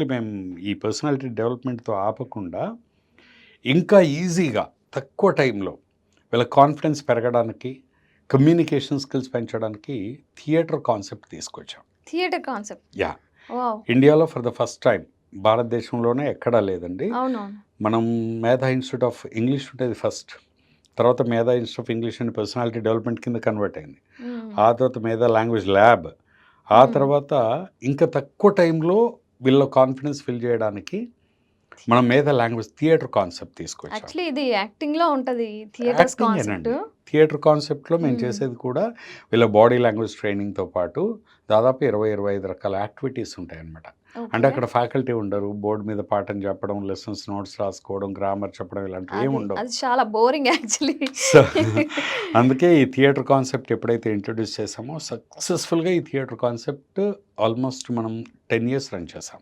Basically మేము ఈ personality డెవలప్మెంట్తో ఆపకుండా ఇంకా ఈజీగా తక్కువ టైంలో వీళ్ళ కాన్ఫిడెన్స్ పెరగడానికి, కమ్యూనికేషన్ స్కిల్స్ పెంచడానికి థియేటర్ కాన్సెప్ట్ తీసుకొచ్చాం. Theatre concept. యాహ్! వావ్! ఇండియాలో ఫర్ ద ఫస్ట్ టైం, భారతదేశంలోనే ఎక్కడా లేదండి. అవునవును. మనం మేధా ఇన్స్టిట్యూట్ ఆఫ్ ఇంగ్లీష్ ఉండేది ఫస్ట్. తర్వాత మేధా institute of English and personality development కింద కన్వర్ట్ అయింది. ఆ తర్వాత మేధా లాంగ్వేజ్ ల్యాబ్. ఆ తర్వాత ఇంకా తక్కువ టైంలో వీళ్ళ కాన్ఫిడెన్స్ ఫిల్ చేయడానికి మనం మేధా లాంగ్వేజ్ థియేటర్ కాన్సెప్ట్ తీసుకొచ్చాం. యాక్చువల్లీ ఇది యాక్టింగ్‌లో ఉంటది థియేటర్స్ కాన్సెప్ట్. యాక్టింగేనండి. థియేటర్ కాన్సెప్ట్‌లో మేము చేసేది కూడా వీళ్ళ బాడీ లాంగ్వేజ్ ట్రైనింగ్‌తో పాటు దాదాపు 25 రకాల యాక్టివిటీస్ ఉంటాయన్నమాట. అంటే అక్కడ ఫ్యాకల్టీ ఉండరు. బోర్డ్ మీద పాఠం చెప్పడం, లెసన్స్ నోట్స్ రాసుకోవడం, గ్రామర్ చెప్పడం ఇలాంటివి ఏమి ఉండవు. అది చాలా బోరింగ్ యాక్చువల్లీ. సో అందుకే ఈ థియేటర్ కాన్సెప్ట్ ఎప్పుడైతే ఇంట్రొడ్యూస్ చేసామో సక్సెస్ఫుల్గా ఈ థియేటర్ కాన్సెప్ట్ ఆల్మోస్ట్ మనం 10 ఇయర్స్ రన్ చేసాం.